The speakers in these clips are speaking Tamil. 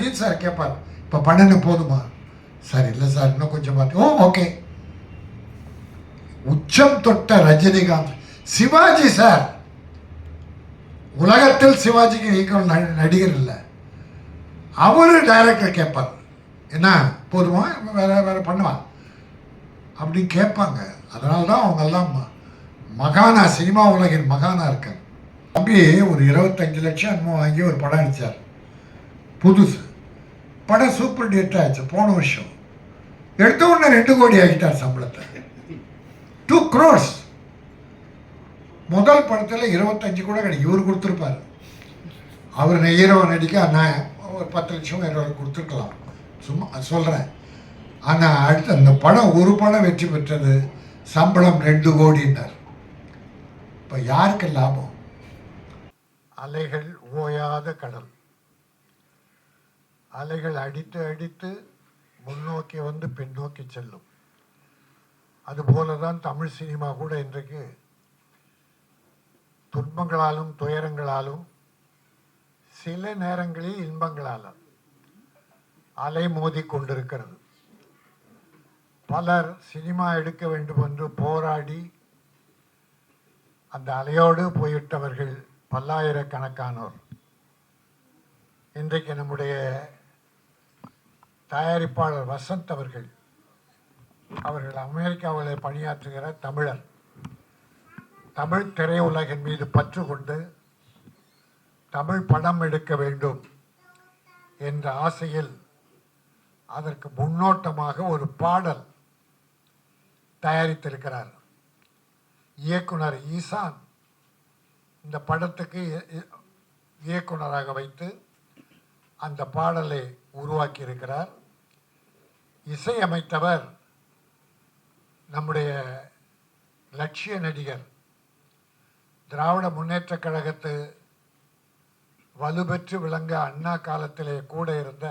அஜித் சார் கேட்பார், இப்போ பண்ணனு போதுமா சார்? இல்லை சார், இன்னும் கொஞ்சம் பார்த்து. ஓகே. உச்சம் தொட்ட ரஜினிகாந்த். சிவாஜி சார், உலகத்தில் சிவாஜிக்கு ஈக்குவல் நடிகர் இல்லை. அவரு டைரக்டர் கேட்பார், என்ன போதுமா, வேற வேற பண்ணுவான் அப்படின்னு கேட்பாங்க. அதனால தான் அவங்கெல்லாம் மகானா, சினிமா உலகின் மகானா இருக்காங்க. தம்பி ஒரு 25 லட்சம் என்னமோ வாங்கி ஒரு படம் அடித்தார், புதுசு படம். சூப்பர் டேட் ஆச்சு போன வருஷம். எடுத்த உடனே 2 கோடி ஆகிட்டார் சம்பளத்தை. 2 crores. முதல் படத்தில் 25 கூட கிடையாது, இவர் கொடுத்துருப்பார். அவர் ஹீரோ நடிக்க நான் ஒரு 10 லட்சம் 20 கொடுத்துருக்கலாம், சும்மா சொல்கிறேன். ஆனால் அடுத்து அந்த படம் ஒரு படம் வெற்றி பெற்றது, சம்பளம் 2 கோடினார். இப்போ யாருக்கு லாபம்? அலைகள் ஓயாத கடல். அலைகள் அடித்து அடித்து முன்னோக்கி வந்து பின்னோக்கி செல்லும். அதுபோல தான் தமிழ் சினிமா கூட இன்றைக்கு துன்பங்களாலும் துயரங்களாலும் சில நேரங்களில் இன்பங்களாலும் அலை மோதி கொண்டிருக்கிறது. பலர் சினிமா எடுக்க வேண்டும் என்று போராடி அந்த அலையோடு போய்விட்டவர்கள் பல்லாயிரக்கணக்கானோர். இன்றைக்கு நம்முடைய தயாரிப்பாளர் வசந்த் அவர்கள் அமெரிக்காவில் பணியாற்றுகிற தமிழர். தமிழ் திரையுலகின் மீது பற்று கொண்டு தமிழ் படம் எடுக்க வேண்டும் என்ற ஆசையில் அதற்கு முன்னோட்டமாக ஒரு பாடல் தயாரித்திருக்கிறார். இயக்குனர் ஈசான் இந்த படத்துக்கு இயக்குனராக வைத்து அந்த பாடலை உருவாக்கி இருக்கிறார். இசையமைத்தவர் நம்முடைய லட்சிய நடிகர், திராவிட முன்னேற்ற கழகத்து வலுப்பெற்று விளங்க அண்ணா காலத்திலே கூட இருந்த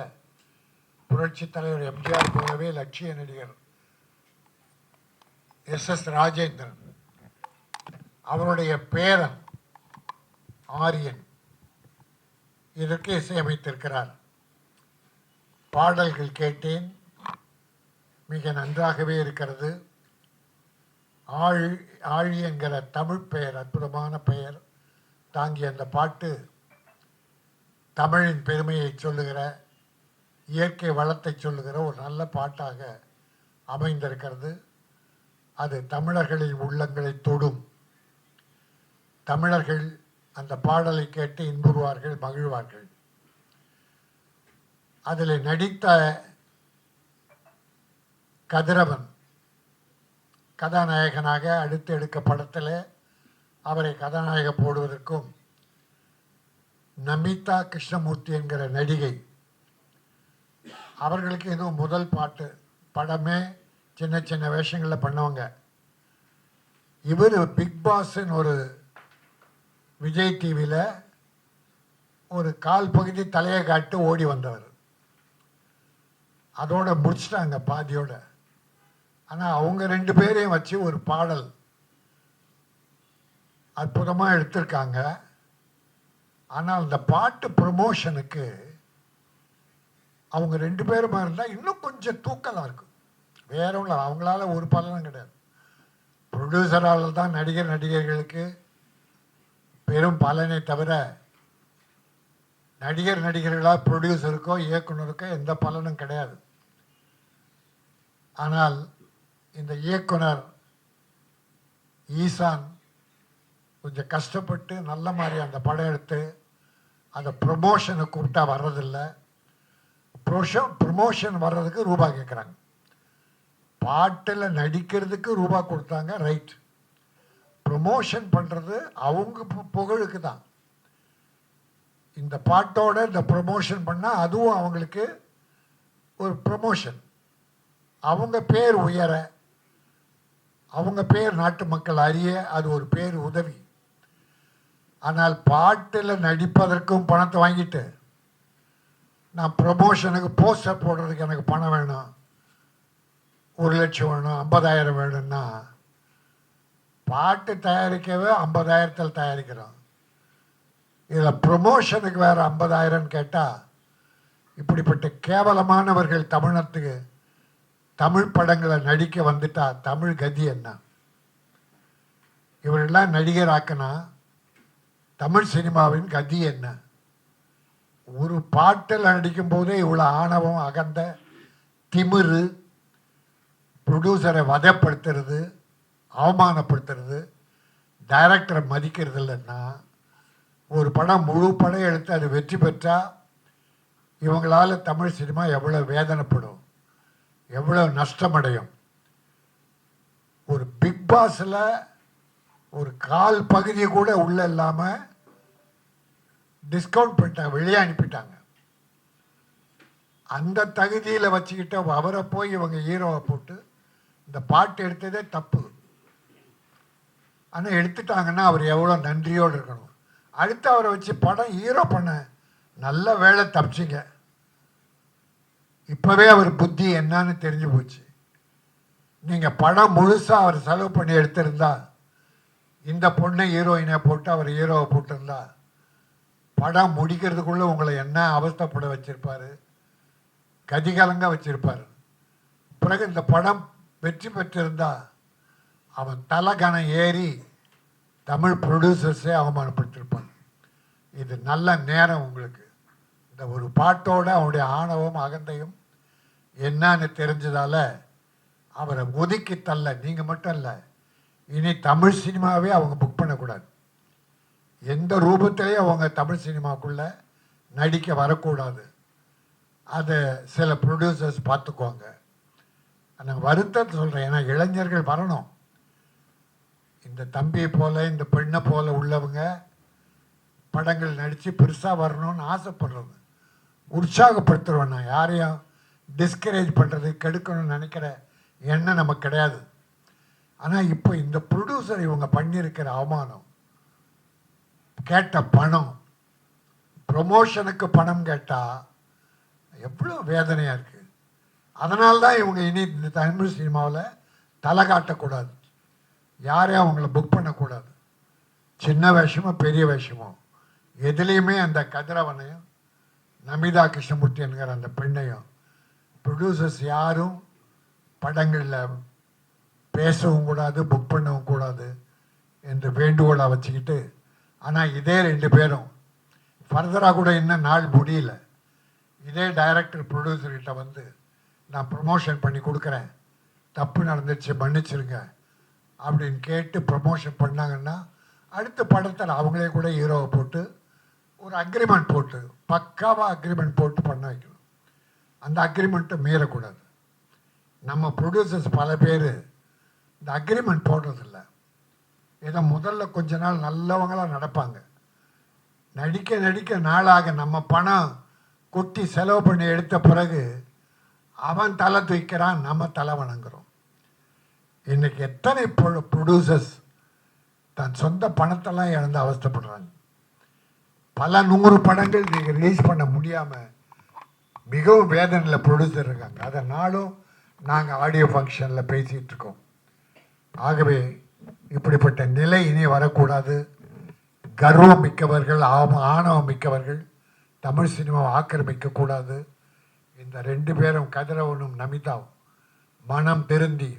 புரட்சி தலைவர் எம்ஜிஆர் போலவே லட்சிய நடிகர் SS ராஜேந்திரன். அவருடைய பேரன் ஆரியன் இதற்கு இசையமைத்திருக்கிறார். பாடல்கள் கேட்டேன், மிக நன்றாகவே இருக்கிறது. ஆழி என்கிற தமிழ் பெயர், அற்புதமான பெயர் தாங்கிய அந்த பாட்டு தமிழின் பெருமையை சொல்லுகிற, இயற்கை வளத்தை சொல்லுகிற ஒரு நல்ல பாட்டாக அமைந்திருக்கிறது. அது தமிழர்களின் உள்ளங்களை தொடும். தமிழர்கள் அந்த பாடலை கேட்டு இன்புறுவார்கள், மகிழ்வார்கள். அதில் நடித்த கதிரவன் கதாநாயகனாக அடுத்து எடுக்க படத்தில் அவரை கதாநாயக போடுவதற்கும் நமிதா கிருஷ்ணமூர்த்தி என்கிற நடிகை, அவர்களுக்கு இதுவும் முதல் பாட்டு. படமே சின்ன சின்ன வேஷங்களில் பண்ணவங்க. இவர் பிக் பாஸ்ன்னு ஒரு விஜய் டிவியில் ஒரு கால் பகுதி தலையை காட்டு ஓடி வந்தவர். அதோட முடிச்சிட்டாங்க பாதியோட. ஆனால் அவங்க 2 பேரையும் வச்சு ஒரு பாடல் அற்புதமாக எடுத்திருக்காங்க. ஆனால் அந்த பாட்டு ப்ரமோஷனுக்கு அவங்க 2 பேருமா இருந்தால் இன்னும் கொஞ்சம் தூக்கலாக இருக்கும். வேற ஒன்று, அவங்களால ஒரு பலனும் கிடையாது. ப்ரொடியூசரால் தான் நடிகர்களுக்கு பெரும் பலனை தவிர நடிகர்களாக ப்ரொடியூசருக்கோ இயக்குனருக்கோ எந்த பலனும் கிடையாது. ஆனால் இந்த இயக்குனர் ஈசான் கொஞ்சம் கஷ்டப்பட்டு நல்ல மாதிரி அந்த படம் எடுத்து அந்த ப்ரமோஷனை கூப்பிட்டா வர்றதில்லை. ப்ரமோஷன் வர்றதுக்கு ரூபாய் கேட்குறாங்க. பாட்டில் நடிக்கிறதுக்கு ரூபாய் கொடுத்தாங்க, ரைட். ப்ரமோஷன் பண்ணுறது அவங்க புகழுக்கு தான். இந்த பாட்டோட இந்த ப்ரமோஷன் பண்ணால் அதுவும் அவங்களுக்கு ஒரு ப்ரமோஷன். அவங்க பேர் உயர, அவங்க பேர் நாட்டு மக்கள் அறிய, அது ஒரு பேர் உதவி. ஆனால் பாட்டில் நடிப்பதற்கும் பணத்தை வாங்கிட்டு நான் ப்ரமோஷனுக்கு போஸ்டர் போடுறதுக்கு எனக்கு பணம் வேணும், 1 லட்சம் வேணும், 50,000 வேணும்னா பாட்டு தயாரிக்கவே 50,000 தயாரிக்கிறோம். இதில் ப்ரமோஷனுக்கு வேறு 50,000 கேட்டால் இப்படிப்பட்ட கேவலமானவர்கள் தமிழ்நாட்டுக்கு தமிழ் படங்களை நடிக்க வந்துட்டா தமிழ் கதி என்ன? இவரெல்லாம் நடிகராக்கினா தமிழ் சினிமாவின் கதி என்ன? ஒரு பாட்டில் நடிக்கும் போதே இவ்வளோ ஆணவம், அகந்த, திமிரு, ப்ரொடியூசரை வதைப்படுத்துறது, அவமானப்படுத்துறது, டைரக்டரை மதிக்கிறது இல்லைன்னா ஒரு படம் முழு படம் எடுத்து அது வெற்றி பெற்றா இவங்களால தமிழ் சினிமா எவ்வளோ வேதனைப்படும், எவ்வளோ நஷ்டமடையும். ஒரு பிக் பாஸில் ஒரு கால் பகுதியை கூட உள்ள இல்லாமல் டிஸ்கவுண்ட் பண்ணிட்டாங்க, வெளியே அனுப்பிட்டாங்க. அந்த தகுதியில் வச்சுக்கிட்டு அவரை போய் இவங்க ஹீரோவை போட்டு இந்த பாட்டு எடுத்ததே தப்பு. ஆனால் எடுத்துட்டாங்கன்னா அவர் எவ்வளோ நன்றியோடு இருக்கணும். அடுத்து அவரை வச்சு படம் ஹீரோ பண்ண நல்ல வேலை தப்பிச்சிங்க. இப்போவே அவர் புத்தி என்னன்னு தெரிஞ்சு போச்சு. நீங்கள் படம் முழுசாக அவர் செலவு பண்ணி எடுத்திருந்தா, இந்த பொண்ணை ஹீரோயினை போட்டு அவர் ஹீரோவை போட்டிருந்தா படம் முடிக்கிறதுக்குள்ளே உங்களை என்ன அவஸ்தைப்பட வச்சுருப்பார், கதிகலங்க வச்சுருப்பார். பிறகு இந்த படம் வெற்றி பெற்றிருந்தா அவன் தலைகணம் ஏறி தமிழ் ப்ரொடியூசர்ஸே அவமானப்படுத்திருப்பான். இது நல்ல நேரம் உங்களுக்கு. இந்த ஒரு பாட்டோட அவனுடைய ஆணவம் அகந்தையும் என்னன்னு தெரிஞ்சதால அவரை ஒதுக்கி தள்ள நீங்கள் மட்டும் இல்லை, இனி தமிழ் சினிமாவே அவங்க புக் பண்ணக்கூடாது. எந்த ரூபத்திலேயே அவங்க தமிழ் சினிமாக்குள்ளே நடிக்க வரக்கூடாது. அதை சில ப்ரொடியூசர்ஸ் பார்த்துக்குவாங்க. நான் வருத்தத்தை சொல்கிறேன், ஏன்னா இளைஞர்கள் வரணும். இந்த தம்பியை போல் இந்த பெண்ணை போல் உள்ளவங்க படங்கள் நடித்து பெருசாக வரணும்னு ஆசைப்படுறது, உற்சாகப்படுத்துகிறோம். நான் யாரையும் டிஸ்கரேஜ் பண்ணுறது, கெடுக்கணும்னு நினைக்கிற எண்ணம் நமக்கு கிடையாது. ஆனால் இப்போ இந்த ப்ரொடியூசர் இவங்க பண்ணியிருக்கிற அவமானம், கேட்ட பணம், ப்ரொமோஷனுக்கு பணம் கேட்டால் எவ்வளோ வேதனையாக இருக்குது. அதனால்தான் இவங்க இனி இந்த தமிழ் சினிமாவில் தலை காட்டக்கூடாது, யாரையும் அவங்கள புக் பண்ணக்கூடாது. சின்ன வேஷமோ பெரிய வேஷமோ எதுலேயுமே அந்த கதிரவனையும் நமிதா கிருஷ்ணமூர்த்தி என்கிற அந்த பெண்ணையும் ப்ரொடியூசர்ஸ் யாரும் படங்களில் பேசவும் கூடாது, புக் பண்ணவும் கூடாது என்று வேண்டுகோளாக வச்சுக்கிட்டு, ஆனால் இதே ரெண்டு பேரும் ஃபர்தராக கூட இன்னும் நாள் முடியல, இதே டைரக்டர் ப்ரொடியூசர்கிட்ட வந்து நான் ப்ரமோஷன் பண்ணி கொடுக்குறேன், தப்பு நடந்துச்சு மன்னிச்சிருங்க அப்படின்னு கேட்டு ப்ரமோஷன் பண்ணாங்கன்னா அடுத்த படத்தில் அவங்களே கூட ஹீரோவை போட்டு ஒரு அக்ரிமெண்ட் போட்டு பக்காவாக அக்ரிமெண்ட் போட்டு பண்ண வைக்கணும். அந்த அக்ரிமெண்ட்டை மீறக்கூடாது. நம்ம ப்ரொடியூசர்ஸ் பல பேர் இந்த அக்ரிமெண்ட் போடுறதில்ல. ஏதோ முதல்ல கொஞ்ச நாள் நல்லவங்களாக நடப்பாங்க, நடிக்க நடிக்க நாளாக நம்ம பணம் கொட்டி செலவு பண்ணி எடுத்த பிறகு அவன் தலை தூக்கிறான், நம்ம தலை வணங்குறோம். இன்றைக்கி எத்தனை ப்ரொடியூசர்ஸ் தன் சொந்த பணத்தெல்லாம் இழந்து அவஸ்தைப்படுறாங்க. பல 100 படங்கள் நீங்கள் ரிலீஸ் பண்ண முடியாமல் மிகவும் வேதனையில் ப்ரொடியூசர் இருக்காங்க. அதை நாளும் நாங்கள் ஆடியோ ஃபங்க்ஷனில் பேசிகிட்டு இருக்கோம். ஆகவே இப்படிப்பட்ட நிலை இனி வரக்கூடாது. கர்வம் மிக்கவர்கள், ஆணவம் மிக்கவர்கள் தமிழ் சினிமாவை ஆக்கிரமிக்கக்கூடாது. இந்த 2 பேரும் கதிரவனும் நமிதாவும் மனம் திருந்தி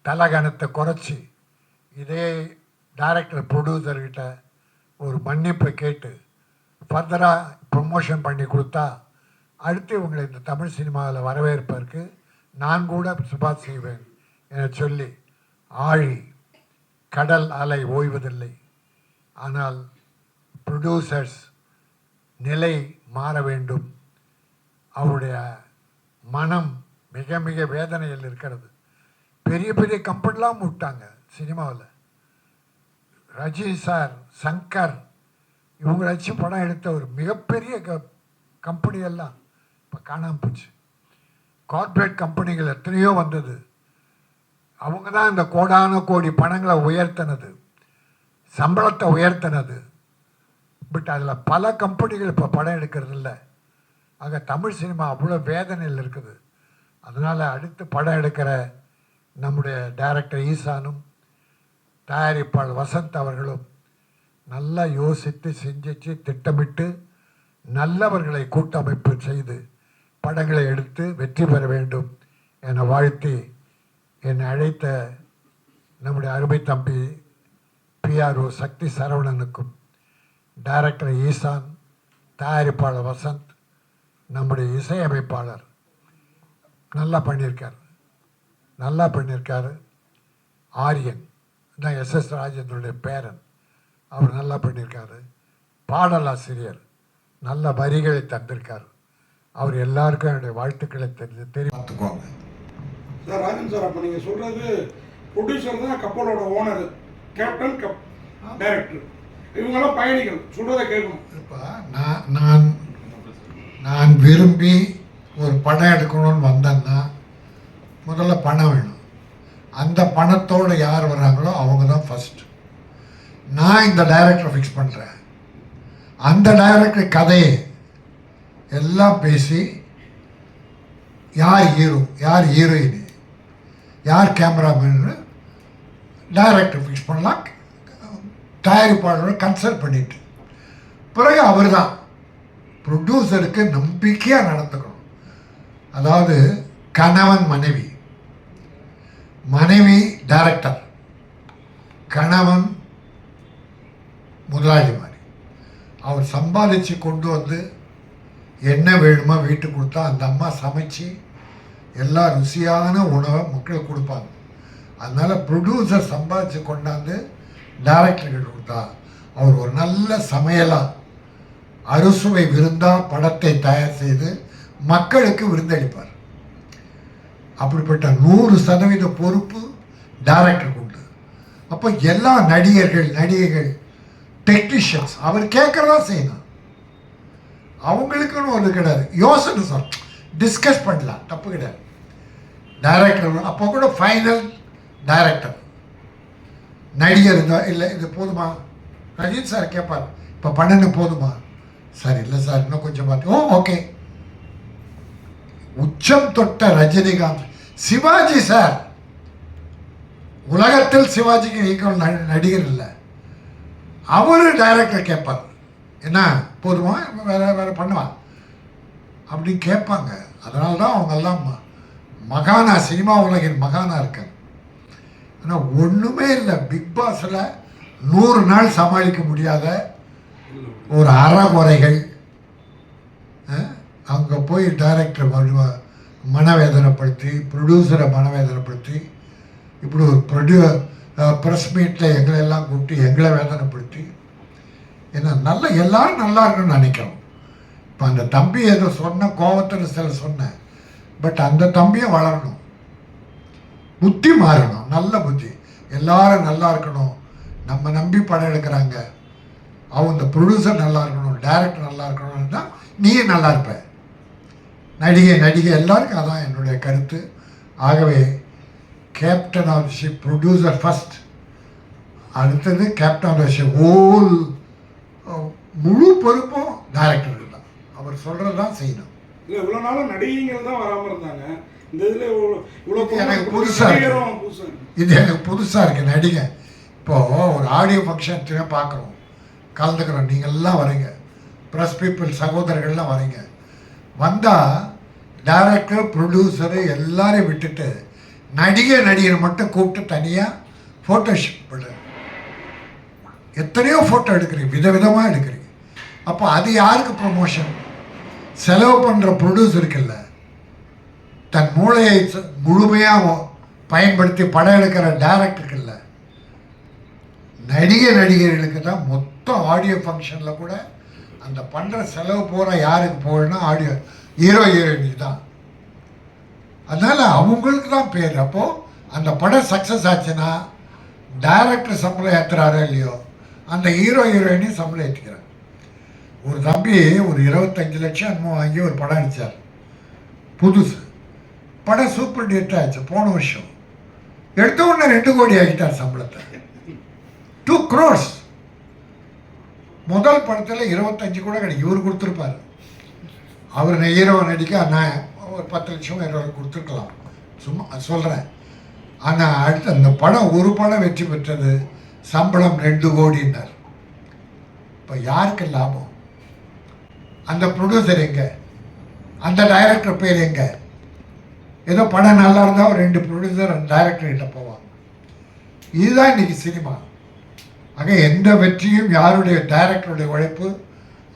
தலகணத்தை குறைச்சி இதே டைரக்டர் ப்ரொடியூசர்கிட்ட ஒரு மன்னிப்பை கேட்டு ஃபர்தராக ப்ரொமோஷன் பண்ணி கொடுத்தா அடுத்து இவங்களை இந்த தமிழ் சினிமாவில் வரவேற்பதற்கு நான் கூட சுபாஷ் செய்வேன் என சொல்லி, ஆழி கடல் அலை ஓய்வதில்லை, ஆனால் ப்ரொடியூசர்ஸ் நிலை மாற வேண்டும். அவருடைய மனம் மிக மிக வேதனையில் இருக்கிறது. பெரிய பெரிய கம்பெனிலாம் விட்டாங்க சினிமாவில். ரஜினி சார், சங்கர் இவங்களை வச்சு படம் எடுத்த ஒரு மிகப்பெரிய கம்பெனியெல்லாம் இப்போ காணாமல் போச்சு. கார்ப்பரேட் கம்பெனிகள் எத்தனையோ வந்தது, அவங்க தான் இந்த கோடான கோடி பணங்களை உயர்த்தினது, சம்பளத்தை உயர்த்தினது. பட் அதில் பல கம்பெனிகள் இப்போ படம் எடுக்கிறது இல்லை. ஆக தமிழ் சினிமா அவ்வளோ வேதனையில் இருக்குது. அதனால் அடுத்து படம் எடுக்கிற நம்முடைய டைரக்டர் ஈசானும் தயாரிப்பாளர் வசந்த் அவர்களும் நல்லா யோசித்து செஞ்சிச்சு திட்டமிட்டு நல்லவர்களை கூட்டமைப்பு செய்து படங்களை எடுத்து வெற்றி பெற வேண்டும் என வாழ்த்தி என்னை அழைத்த நம்முடைய அருமை தம்பி PRO சக்தி சரவணனுக்கும், டைரக்டர் ஈசான், தயாரிப்பாளர் வசந்த், நம்முடைய இசையமைப்பாளர் நல்லா பண்ணியிருக்காரு. ஆரியன் தான் SS ராஜேந்திரனுடைய பேரன், அவர் நல்லா பண்ணியிருக்காரு. பாடலாசிரியர் நல்ல வரிகளை தந்திருக்கார். அவர் எல்லாருக்கும் என்னுடைய வாழ்த்துக்களை தெரிவித்துக்கோங்க. சார் ராஜன் சார், அப்போ நீங்கள் சொல்கிறது ப்ரொடியூசர் தான் கப்பலோட ஓனர், கேப்டன், டைரக்டர், இவங்கெல்லாம் பயணிகள் சொல்கிறத கேட்கணும். இப்போ நான் விரும்பி ஒரு படம் எடுக்கணும்னு வந்தேன்னா முதல்ல பணம் வேணும். அந்த பணத்தோடு யார் வர்றாங்களோ அவங்க தான் ஃபஸ்ட். நான் இந்த டைரக்டரை ஃபிக்ஸ் பண்ணுறேன். அந்த டைரக்டர் கதையை எல்லாம் பேசி யார் ஹீரோ, யார் ஹீரோயின், யார் கேமராமேன் டைரக்டர் ஃபிக்ஸ் பண்ணலாம். தயாரிப்பாளரோட கன்சல்ட் பண்ணிட்டு பிறகு அவர் தான் ப்ரொடியூசருக்கு நம்பிக்கையாக நடந்துக்கணும். அதாவது கணவன் மனைவி, மனைவி டைரக்டர், கணவன் முதலாளி மாதிரி. அவர் சம்பாதிச்சு கொண்டு வந்து என்ன வேணுமோ வீட்டுக்கு கொடுத்தா அந்த அம்மா சமைச்சு எல்லா ருசியான உணவை மக்களுக்கு கொடுப்பாங்க. அதனால் ப்ரொடியூசர் சம்பாதிச்சு கொண்டாந்து டைரக்டர்கள் கொடுத்தா அவர் ஒரு நல்ல சமையலாக அறுசுவை விருந்தாக படத்தை தயார் செய்து மக்களுக்கு விருந்தளிப்பார். அப்படிப்பட்ட 100% பொறுப்பு டைரக்டருக்கு உண்டு. அப்போ எல்லா நடிகைகள், டெக்னீஷியன்ஸ் அவர் கேட்குறதா செய்யணும். அவங்களுக்குன்னு ஒரு கிடையாது, யோசனை சொல் டிஸ்கஸ் பண்ணலாம், தப்பு கிடையாது. டைரக்டர் அப்போ கூட ஃபைனல் டைரக்டர். நடிகர் இருந்தால் இல்லை இது போதுமா, ரஜினி சார் கேட்பார், இப்போ பண்ணு போதுமா, சார் இல்லை சார் இன்னும் கொஞ்சம் பார்த்து, ஓகே. உச்சம் தொட்ட ரஜினிகாந்த், சிவாஜி சார், உலகத்தில் சிவாஜிக்கு ஈக்குவல் நடிகர் இல்லை. அவரு டைரக்டர் கேட்பார், என்ன போதுமா, வேற பண்ணுவான் அப்படின்னு கேட்பாங்க. அதனால தான் அவங்கெல்லாம் மகானா, சினிமா உலகின் மகானா இருக்காங்க. ஆனால் ஒன்றுமே இல்லை, பிக் பாஸில் 100 நாள் சமாளிக்க முடியாத ஒரு அறகுறைகள். அங்கே போய் டைரக்டர் மனவேதனைப்படுத்தி, ப்ரொடியூசரை மனவேதனைப்படுத்தி, இப்படி ஒரு ப்ரெஸ் மீட்டில் எங்களெல்லாம் கூப்பிட்டு எங்களை வேதனைப்படுத்தி, ஏன்னா எல்லாரும் நல்லா இருக்குன்னு நினைக்கிறோம். இப்போ அந்த தம்பி ஏதோ சொன்ன கோபத்தில் சில சொன்னேன், பட் அந்த தம்பியும் வளரணும், புத்தி மாறணும், நல்ல புத்தி. எல்லாரும் நல்லா இருக்கணும், நம்ம நம்பி படம் எடுக்கிறாங்க, அவங்க ப்ரொடியூசர் நல்லா இருக்கணும், டைரக்டர் நல்லா இருக்கணும்னா நீயே நல்லா இருப்ப. நடிகை எல்லாருக்கும் அதான் என்னுடைய கருத்து. ஆகவே captain of the ship producer first, அடுத்தது captain of the ship whole முழு பொறுப்பும் டைரக்டருக்கு தான். அவர் சொல்கிறது தான் செய்யணும். இல்லை இவ்வளோ நாளும் நடிகைகள் தான் வராமல் இருந்தாங்க. இந்த இதில் இவ்வளோ எனக்கு புதுசாக இருக்குது, இது எனக்கு புதுசாக இருக்குது. நடிகை இப்போது ஒரு ஆடியோ ஃபங்க்ஷன் பார்க்குறோம், கலந்துக்கிறோம், நீங்கள்லாம் வரீங்க, ப்ரெஸ் பீப்புள் சகோதரர்கள்லாம் வரீங்க. வந்தால் டைரக்டர் ப்ரொடியூசரு எல்லாரையும் விட்டுட்டு நடிகர் மட்டும் கூப்பிட்டு தனியாக ஃபோட்டோ ஷூட் பண்ணுற, எத்தனையோ ஃபோட்டோ எடுக்கிறீங்க, விதவிதமாக எடுக்கிறீங்க. அப்போ அது யாருக்கு ப்ரொமோஷன்? செலவு பண்ணுற ப்ரொடியூசருக்கு இல்லை, தன் மூளையை முழுமையாக பயன்படுத்தி படம் எடுக்கிற டைரக்டருக்கு இல்லை, நடிகர்களுக்கு தான். மொத்தம் ஆடியோ ஃபங்க்ஷனில் கூட அந்த பண்ணுற செலவு போகிற யாருக்கு போகணும்னா ஆடியோ ஹீரோயினுக்கு தான். அதனால் அவங்களுக்கு தான் பேர். அப்போது அந்த படம் சக்ஸஸ் ஆச்சுன்னா டைரக்டர் சம்பளம் ஏற்றுறாரோ இல்லையோ, அந்த ஹீரோயினையும் சம்பளம் ஏற்றிக்கிறாங்க. ஒரு தம்பி ஒரு 25 லட்சம் என்னமோ வாங்கி ஒரு படம் அடித்தார், புதுசு படம், சூப்பர் டேட் ஆச்சு போன வருஷம். எடுத்த உடனே 2 கோடி ஆகிட்டார் சம்பளத்தை, 2 crores. முதல் படத்தில் 25 கூட கிடைக்கும், இவர் கொடுத்துருப்பார். அவர் ஹீரோ நடிக்க நான் ஒரு 10 லட்சம் 20 கொடுத்துருக்கலாம், சும்மா சொல்கிறேன். ஆனால் அடுத்து அந்த படம் ஒரு படம் வெற்றி பெற்றது, சம்பளம் 2 கோடினார். இப்போ யாருக்கு லாபம்? அந்த ப்ரொடியூசர் எங்கே? அந்த டைரக்டர் பேர் எங்க? ஏதோ படம் நல்லா இருந்தால் ஒரு 2 ப்ரொடியூசர் 2 டைரக்டர் கிட்ட போவாங்க. இதுதான் இன்னைக்கு சினிமா. ஆக எந்த வெற்றியும் யாருடைய டைரக்டருடைய உழைப்பு,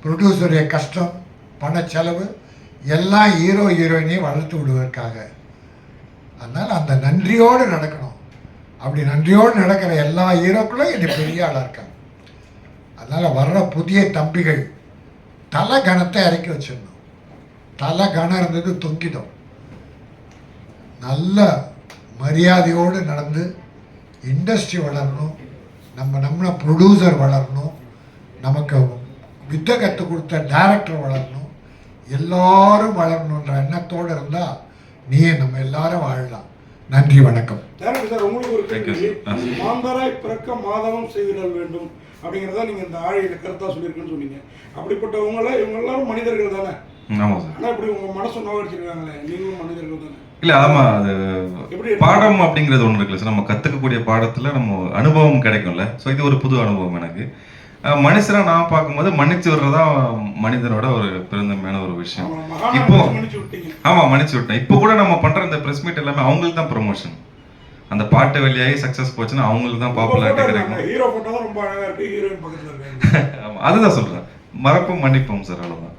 ப்ரொடியூசருடைய கஷ்டம், பண செலவு எல்லாம் ஹீரோ ஹீரோயினையும் வளர்த்து விடுவதற்காக. அதனால் அந்த நன்றியோடு நடக்கணும். அப்படி நன்றியோடு நடக்கிற எல்லா ஹீரோக்களும் இன்னைக்கு பெரிய ஆளாக இருக்காங்க. அதனால் வர்ற புதிய தம்பிகள் தலை கணத்தை இறக்கி வச்சிடணும். தலை கணம் இருந்தது தொங்கிடும். நல்ல மரியாதையோடு நடந்து இண்டஸ்ட்ரி வளரணும், நம்ம ப்ரொடியூசர் வளரணும், நமக்கு வித்தை கற்றுக் கொடுத்த டைரக்டர் வளரணும், எல்லாரும் வளரணுன்ற எண்ணத்தோடு இருந்தால் நம்ம எல்லாரும் வாழலாம். நன்றி, வணக்கம். டேரக்டர் சார், உங்களுக்கு ஒரு கேள்வி. மாந்தராய் பிறக்க மாதவம் செய்திடல் வேண்டும் அப்படிங்கிறத நீங்கள் இந்த ஆழியில் கருத்தாக சொல்லியிருக்குன்னு சொன்னீங்க. அப்படிப்பட்டவங்கள இவங்க எல்லாரும் மனிதர்கள் தானே? ஆமாம் சார். ஆனால் இப்படி உங்கள் மனசு நோவடிச்சிருக்காங்களே, நீங்களும் மனிதர்கள் தானே? இல்லை, ஆமாம். அது பாடம் அப்படிங்கிறது ஒன்று இருக்குல்ல சார். நம்ம கற்றுக்கக்கூடிய பாடத்தில் நம்ம அனுபவம் கிடைக்கும்ல. ஸோ இது ஒரு புது அனுபவம் எனக்கு. மனுஷனை நான் பார்க்கும்போது மன்னிச்சு விடுறதா மனிதனோட ஒரு பெருந்தன்மையான ஒரு விஷயம். இப்போ ஆமாம், மன்னிச்சு விட்டேன். இப்போ கூட நம்ம பண்ணுற இந்த ப்ரெஸ் மீட் எல்லாமே அவங்களுக்கு தான் ப்ரமோஷன். அந்த பாட்டு வழியாகி சக்ஸஸ் போச்சுன்னா அவங்களுக்கு தான் பாப்புலாரிட்டி கிடைக்கும். ஹீரோ போட்டோ தான் ரொம்ப அழகாக இருக்குது, ஹீரோயின் பக்கத்தில் இருக்காங்க. ஆமாம், அதுதான் சொல்கிறேன். மறப்போம் மன்னிப்போம் சார், அவ்வளோதான்.